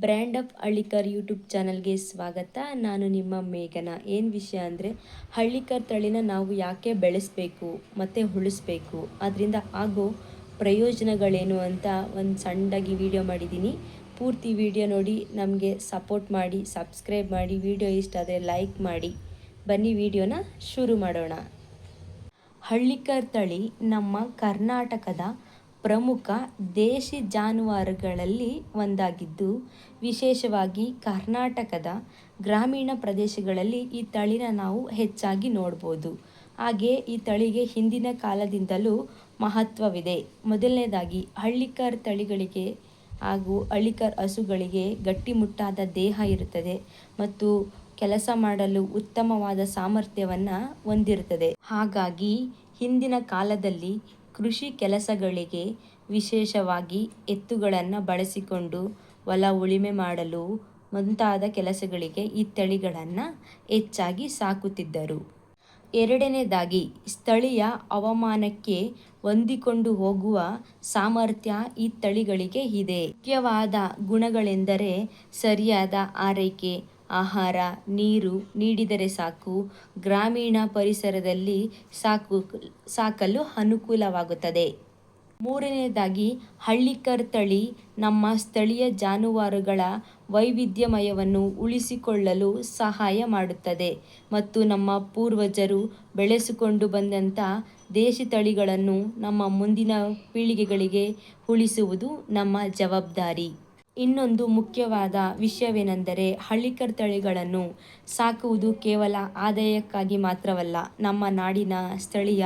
Brand of Hallikar YouTube ಚಾನಲ್ಗೆ ಸ್ವಾಗತ. ನಾನು ನಿಮ್ಮ ಮೇಘನ. ಏನು ವಿಷಯ ಅಂದರೆ, ಹಳ್ಳಿಕರ್ ತಳಿನ ನಾವು ಯಾಕೆ ಬೆಳೆಸಬೇಕು ಮತ್ತು ಉಳಿಸ್ಬೇಕು, ಅದರಿಂದ ಆಗೋ ಪ್ರಯೋಜನಗಳೇನು ಅಂತ ಒಂದು ಸಣ್ಣದಾಗಿ ವಿಡಿಯೋ ಮಾಡಿದ್ದೀನಿ. ಪೂರ್ತಿ ವಿಡಿಯೋ ನೋಡಿ ನಮಗೆ ಸಪೋರ್ಟ್ ಮಾಡಿ, ಸಬ್ಸ್ಕ್ರೈಬ್ ಮಾಡಿ, ವಿಡಿಯೋ ಇಷ್ಟ ಆದರೆ ಲೈಕ್ ಮಾಡಿ. ಬನ್ನಿ ವಿಡಿಯೋನ ಶುರು ಮಾಡೋಣ. ಹಳ್ಳಿಕರ್ ತಳಿ ನಮ್ಮ ಕರ್ನಾಟಕದ ಪ್ರಮುಖ ದೇಶಿ ಜಾನುವಾರುಗಳಲ್ಲಿ ಒಂದಾಗಿದ್ದು, ವಿಶೇಷವಾಗಿ ಕರ್ನಾಟಕದ ಗ್ರಾಮೀಣ ಪ್ರದೇಶಗಳಲ್ಲಿ ಈ ತಳಿನ ನಾವು ಹೆಚ್ಚಾಗಿ ನೋಡ್ಬೋದು. ಹಾಗೆ ಈ ತಳಿಗೆ ಹಿಂದಿನ ಕಾಲದಿಂದಲೂ ಮಹತ್ವವಿದೆ. ಮೊದಲನೇದಾಗಿ ಹಳ್ಳಿಕರ್ ತಳಿಗಳಿಗೆ ಹಾಗೂ ಹಳ್ಳಿಕರ್ ಹಸುಗಳಿಗೆ ಗಟ್ಟಿಮುಟ್ಟಾದ ದೇಹ ಇರುತ್ತದೆ ಮತ್ತು ಕೆಲಸ ಮಾಡಲು ಉತ್ತಮವಾದ ಸಾಮರ್ಥ್ಯವನ್ನು ಹೊಂದಿರುತ್ತದೆ. ಹಾಗಾಗಿ ಹಿಂದಿನ ಕಾಲದಲ್ಲಿ ಕೃಷಿ ಕೆಲಸಗಳಿಗೆ, ವಿಶೇಷವಾಗಿ ಎತ್ತುಗಳನ್ನು ಬಳಸಿಕೊಂಡು ಹೊಲ ಉಳುಮೆ ಮಾಡಲು ಮುಂತಾದ ಕೆಲಸಗಳಿಗೆ ಈ ತಳಿಗಳನ್ನು ಹೆಚ್ಚಾಗಿ ಸಾಕುತ್ತಿದ್ದರು. ಎರಡನೇದಾಗಿ, ಸ್ಥಳೀಯ ಹವಾಮಾನಕ್ಕೆ ಹೊಂದಿಕೊಂಡು ಹೋಗುವ ಸಾಮರ್ಥ್ಯ ಈ ತಳಿಗಳಿಗೆ ಇದೆ. ಮುಖ್ಯವಾದ ಗುಣಗಳೆಂದರೆ ಸರಿಯಾದ ಆರೈಕೆ, ಆಹಾರ, ನೀರು ನೀಡಿದರೆ ಸಾಕು, ಗ್ರಾಮೀಣ ಪರಿಸರದಲ್ಲಿ ಸಾಕಲು ಅನುಕೂಲವಾಗುತ್ತದೆ. ಮೂರನೆಯದಾಗಿ, ಹಳ್ಳಿಕರ್ ತಳಿ ನಮ್ಮ ಸ್ಥಳೀಯ ಜಾನುವಾರುಗಳ ವೈವಿಧ್ಯಮಯವನ್ನು ಉಳಿಸಿಕೊಳ್ಳಲು ಸಹಾಯ ಮಾಡುತ್ತದೆ ಮತ್ತು ನಮ್ಮ ಪೂರ್ವಜರು ಬೆಳೆಸಿಕೊಂಡು ಬಂದಂಥ ದೇಶಿ ತಳಿಗಳನ್ನು ನಮ್ಮ ಮುಂದಿನ ಪೀಳಿಗೆಗಳಿಗೆ ಉಳಿಸುವುದು ನಮ್ಮ ಜವಾಬ್ದಾರಿ. ಇನ್ನೊಂದು ಮುಖ್ಯವಾದ ವಿಷಯವೇನೆಂದರೆ, ಹಳ್ಳಿಕರ್ ತಳಿಗಳನ್ನು ಸಾಕುವುದು ಕೇವಲ ಆದಾಯಕ್ಕಾಗಿ ಮಾತ್ರವಲ್ಲ, ನಮ್ಮ ನಾಡಿನ ಸ್ಥಳೀಯ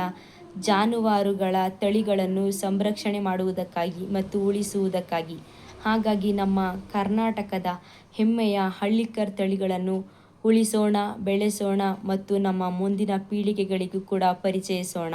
ಜಾನುವಾರುಗಳ ತಳಿಗಳನ್ನು ಸಂರಕ್ಷಣೆ ಮಾಡುವುದಕ್ಕಾಗಿ ಮತ್ತು ಉಳಿಸುವುದಕ್ಕಾಗಿ. ಹಾಗಾಗಿ ನಮ್ಮ ಕರ್ನಾಟಕದ ಹೆಮ್ಮೆಯ ಹಳ್ಳಿಕರ್ ತಳಿಗಳನ್ನು ಉಳಿಸೋಣ, ಬೆಳೆಸೋಣ ಮತ್ತು ನಮ್ಮ ಮುಂದಿನ ಪೀಳಿಗೆಗಳಿಗೂ ಕೂಡ ಪರಿಚಯಿಸೋಣ.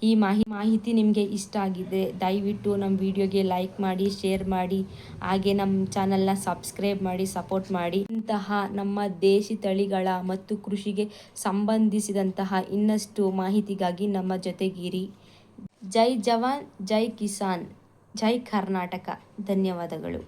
ಈ ಮಾಹಿತಿ ನಿಮಗೆ ಇಷ್ಟ ಆಗಿದೆ ದಯವಿಟ್ಟು ನಮ್ಮ ವಿಡಿಯೋಗೆ ಲೈಕ್ ಮಾಡಿ, ಶೇರ್ ಮಾಡಿ, ಹಾಗೆ ನಮ್ಮ ಚಾನಲ್ನ ಸಬ್ಸ್ಕ್ರೈಬ್ ಮಾಡಿ, ಸಪೋರ್ಟ್ ಮಾಡಿ. ಇಂತಹ ನಮ್ಮ ದೇಶಿ ತಳಿಗಳ ಮತ್ತು ಕೃಷಿಗೆ ಸಂಬಂಧಿಸಿದಂತಹ ಇನ್ನಷ್ಟು ಮಾಹಿತಿಗಾಗಿ ನಮ್ಮ ಜೊತೆಗಿರಿ. ಜೈ ಜವಾನ್, ಜೈ ಕಿಸಾನ್, ಜೈ ಕರ್ನಾಟಕ. ಧನ್ಯವಾದಗಳು.